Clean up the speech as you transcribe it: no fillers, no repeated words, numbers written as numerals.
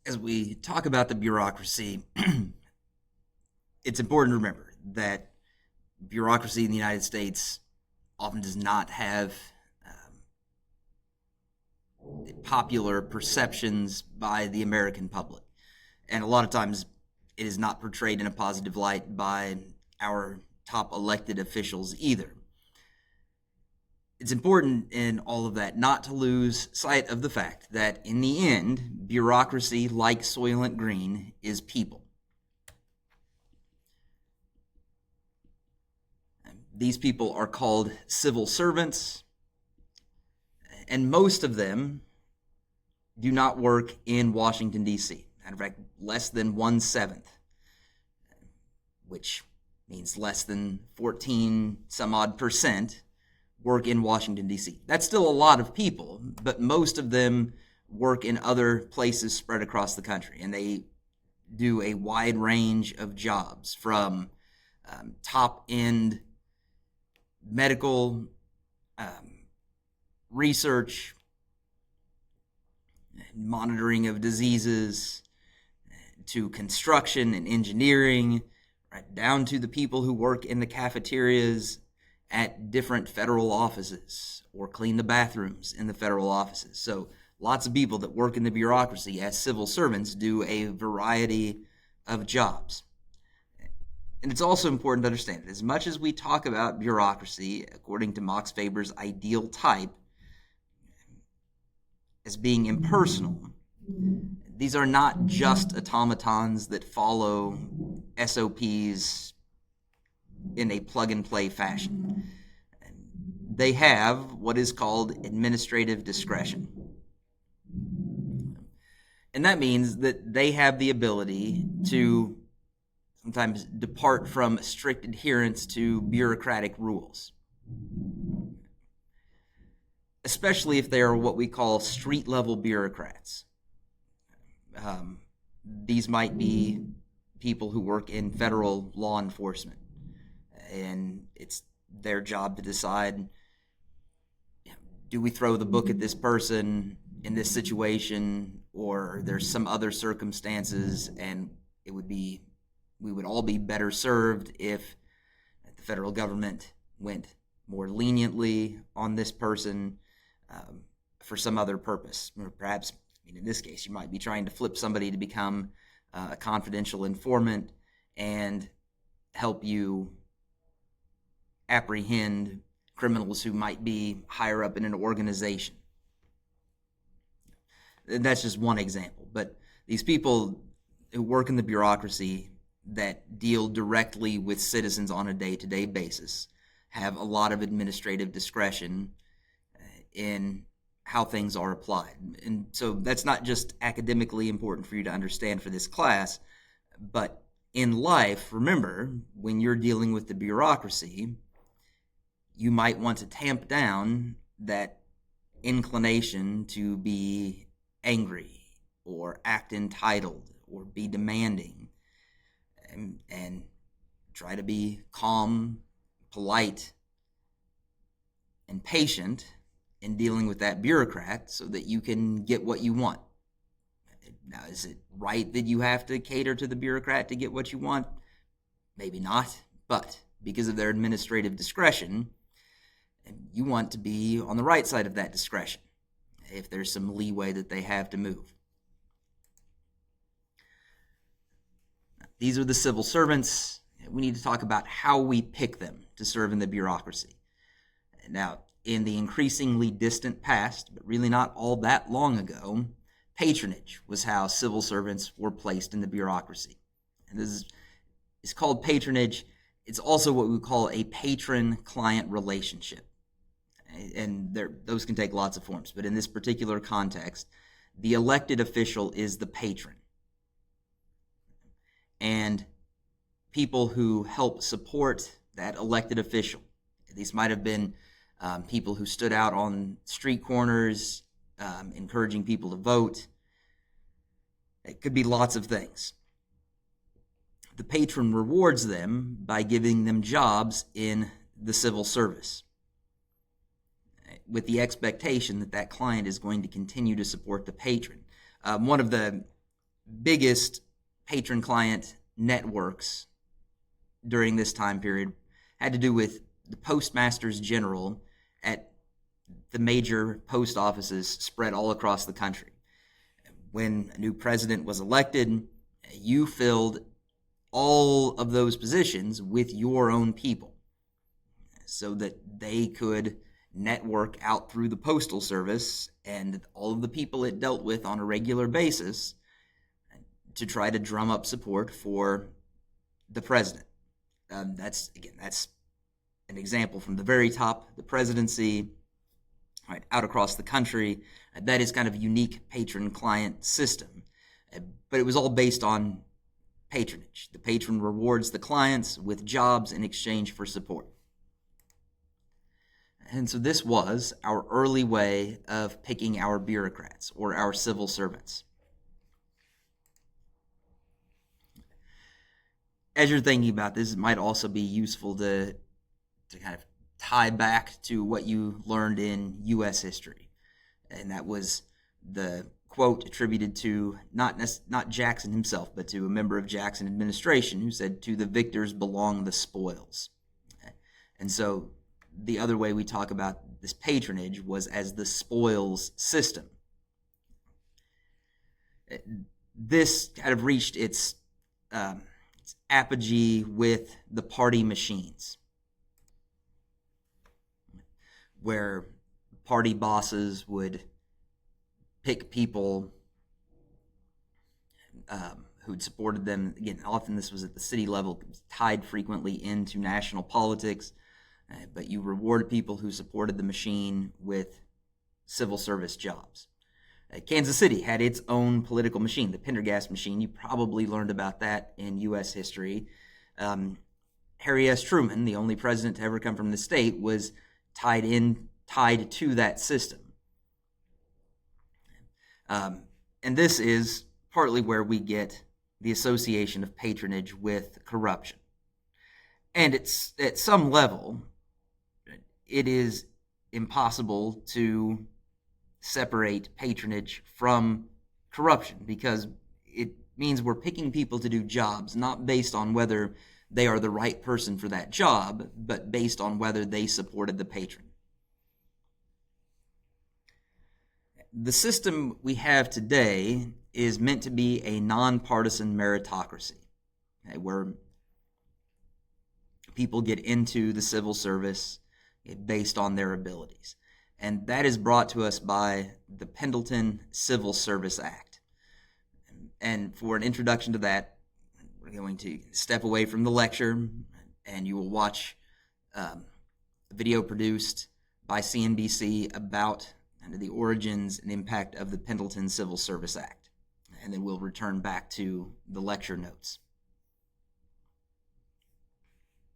As we talk about the bureaucracy, it's important to remember that bureaucracy in the United States often does not have popular perceptions by the American public. And a lot of times it is not portrayed in a positive light by our top elected officials either. It's important in all of that not to lose sight of the fact that in the end, bureaucracy, like Soylent Green, is people. These people are called civil servants, and most of them do not work in Washington, D.C. Matter of fact, less than 1/7, which means less than 14 some odd percent work in Washington, D.C. That's still a lot of people, but most of them work in other places spread across the country, and they do a wide range of jobs from top-end medical research, monitoring of diseases, to construction and engineering, right down to the people who work in the cafeterias at different federal offices or clean the bathrooms in the federal offices. So lots of people that work in the bureaucracy as civil servants do a variety of jobs. And it's also important to understand that as much as we talk about bureaucracy, according to Max Weber's ideal type, as being impersonal, these are not just automatons that follow SOPs in a plug-and-play fashion. They have what is called administrative discretion. And that means that they have the ability to sometimes depart from strict adherence to bureaucratic rules, especially if they are what we call street-level bureaucrats. These might be people who work in federal law enforcement, and it's their job to decide, do we throw the book at this person in this situation, or there's some other circumstances, and we would all be better served if the federal government went more leniently on this person for some other purpose. Or perhaps, in this case, you might be trying to flip somebody to become a confidential informant and help you apprehend criminals who might be higher up in an organization. That's just one example. But these people who work in the bureaucracy that deal directly with citizens on a day-to-day basis have a lot of administrative discretion in how things are applied. And so that's not just academically important for you to understand for this class, but in life, remember, when you're dealing with the bureaucracy, you might want to tamp down that inclination to be angry or act entitled or be demanding, and try to be calm, polite, and patient in dealing with that bureaucrat so that you can get what you want. Now, is it right that you have to cater to the bureaucrat to get what you want? Maybe not, but because of their administrative discretion, you want to be on the right side of that discretion if there's some leeway that they have to move. These are the civil servants. We need to talk about how we pick them to serve in the bureaucracy. Now, in the increasingly distant past, but really not all that long ago, patronage was how civil servants were placed in the bureaucracy. And this is called patronage. It's also what we call a patron-client relationship. And those can take lots of forms, but in this particular context, the elected official is the patron. And people who help support that elected official, these might have been people who stood out on street corners, encouraging people to vote. It could be lots of things. The patron rewards them by giving them jobs in the civil service. with the expectation that that client is going to continue to support the patron. One of the biggest patron-client networks during this time period had to do with the postmasters general at the major post offices spread all across the country. When a new president was elected, you filled all of those positions with your own people so that they could network out through the postal service and all of the people it dealt with on a regular basis to try to drum up support for the president. That's an example from the very top, the presidency, right, out across the country. That is kind of a unique patron-client system, but it was all based on patronage. The patron rewards the clients with jobs in exchange for support. And so this was our early way of picking our bureaucrats or our civil servants. As you're thinking about this, it might also be useful to kind of tie back to what you learned in U.S. history. And that was the quote attributed to not Jackson himself, but to a member of Jackson administration who said, "To the victors belong the spoils." And so the other way we talk about this patronage was as the spoils system. This kind of reached its apogee with the party machines, where party bosses would pick people who'd supported them. Again, often this was at the city level, it was tied frequently into national politics, but you reward people who supported the machine with civil service jobs. Kansas City had its own political machine, the Pendergast machine. You probably learned about that in U.S. history. Harry S. Truman, the only president to ever come from the state, was tied to that system. And this is partly where we get the association of patronage with corruption. And it's at some level, it is impossible to separate patronage from corruption, because it means we're picking people to do jobs not based on whether they are the right person for that job, but based on whether they supported the patron. The system we have today is meant to be a nonpartisan meritocracy, okay, where people get into the civil service based on their abilities. And that is brought to us by the Pendleton Civil Service Act. And for an introduction to that, we're going to step away from the lecture, and you will watch a video produced by CNBC about the origins and impact of the Pendleton Civil Service Act. And then we'll return back to the lecture notes.